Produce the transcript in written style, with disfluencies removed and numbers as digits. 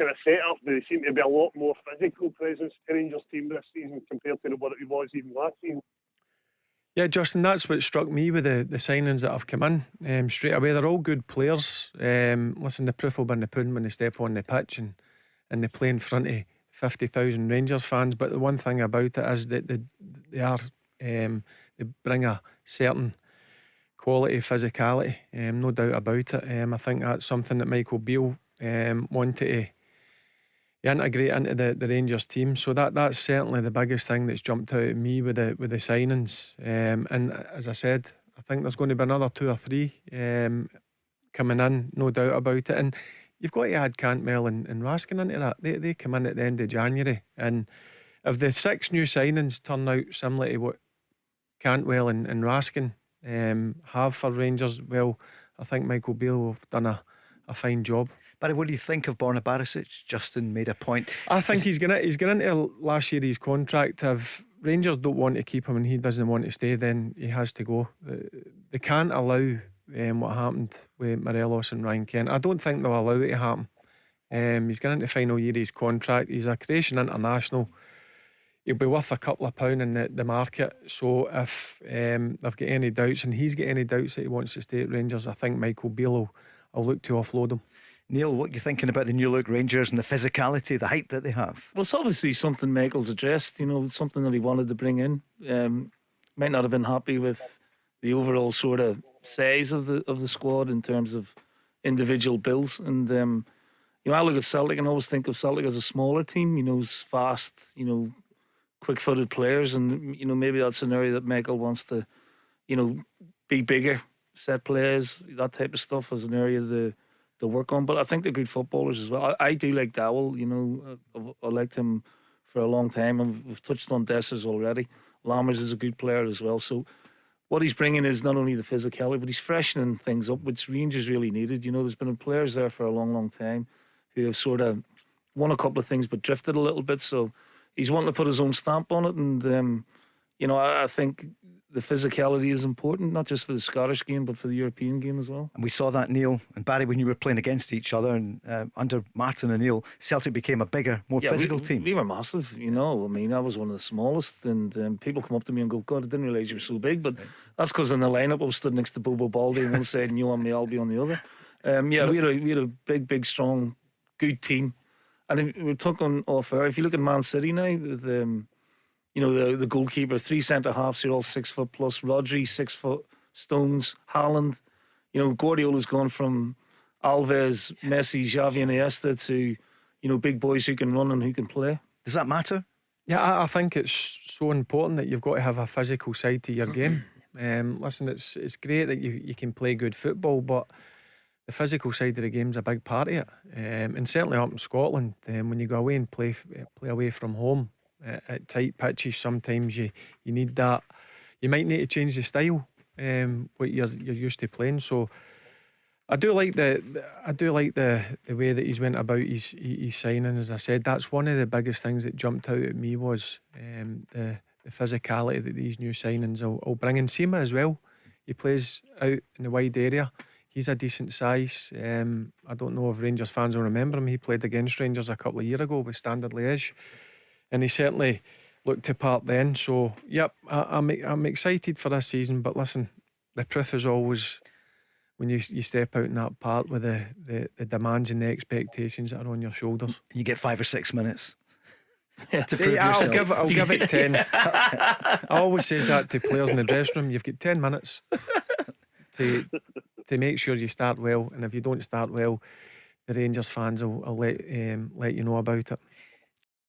kind of setup. They seem to be a lot more physical presence to Rangers team this season compared to what it was even last season. Yeah, Justin, that's what struck me with the signings that have come in straight away. They're all good players. Listen, the proof will be in the pudding when they step on the pitch and they play in front of 50,000 Rangers fans. But the one thing about it is that they bring a certain quality, physicality, no doubt about it. I think that's something that Michael Beale wanted to integrate into the Rangers team. So that's certainly the biggest thing that's jumped out at me with the signings. And as I said, I think there's going to be another 2 or 3 coming in, no doubt about it. And you've got to add Cantwell and Raskin into that. They come in at the end of January, and if the 6 new signings turn out similar to what Cantwell and Raskin have for Rangers, well, I think Michael Beale have done a fine job. Barry, what do you think of Borna Barisic? Justin made a point. I think he's going into last year his contract. If Rangers don't want to keep him and he doesn't want to stay, then he has to go. They can't allow what happened with Morelos and Ryan Kent. I don't think they'll allow it to happen. He's going into the final year of his contract. He's a Croatian international. He'll be worth a couple of pound in the market. So if they've got any doubts, and he's got any doubts that he wants to stay at Rangers, I think Michael Beale will look to offload him. Neil, what are you thinking about the new look Rangers and the physicality, the height that they have? Well, it's obviously something Michael's addressed, something that he wanted to bring in. Might not have been happy with the overall sort of size of the squad in terms of individual builds. And I look at Celtic and always think of Celtic as a smaller team, fast, quick-footed players, and maybe that's an area that Michael wants to be bigger, set players, that type of stuff as an area to work on. But I think they're good footballers as well. I do like Dowell. I liked him for a long time, and we've touched on Dessers already. Lammers is a good player as well. So what he's bringing is not only the physicality, but he's freshening things up, which Rangers really needed. There's been players there for a long time who have sort of won a couple of things but drifted a little bit. So he's wanting to put his own stamp on it, and I think the physicality is important, not just for the Scottish game but for the European game as well. And we saw that, Neil and Barry, when you were playing against each other, and under Martin and Neil, Celtic became a bigger, more physical team. We were massive, I was one of the smallest, and people come up to me and go, God, I didn't realise you were so big. But that's because in the lineup I was stood next to Bobo Baldi on one side and you and me, I'll be on the other. We had a big, strong, good team. And we're talking off air, if you look at Man City now, with the goalkeeper, 3 centre halves are all 6 foot plus. Rodri, 6 foot. Stones, Haaland. Guardiola's gone from Alves, Messi, Xavi, and Iniesta to big boys who can run and who can play. Does that matter? Yeah, I think it's so important that you've got to have a physical side to your game. Listen, it's great that you can play good football, but the physical side of the game's a big part of it. And certainly up in Scotland, when you go away and play away from home at tight pitches, sometimes you need that. You might need to change the style what you're used to playing. So I do like the way that he's went about his signing. As I said, that's one of the biggest things that jumped out at me was the physicality that these new signings will bring. And Sima as well, he plays out in the wide area. He's a decent size. I don't know if Rangers fans will remember him. He played against Rangers a couple of years ago with Standard Liège, and he certainly looked the part then. So yep, I'm excited for this season. But listen, the proof is always when you step out in that part with the demands and the expectations that are on your shoulders. You get 5 or 6 minutes. Yeah, to prove yourself. I'll give it 10. I always say that to players in the dressing room. You've got 10 minutes to make sure you start well, and if you don't start well, the Rangers fans will let you know about it.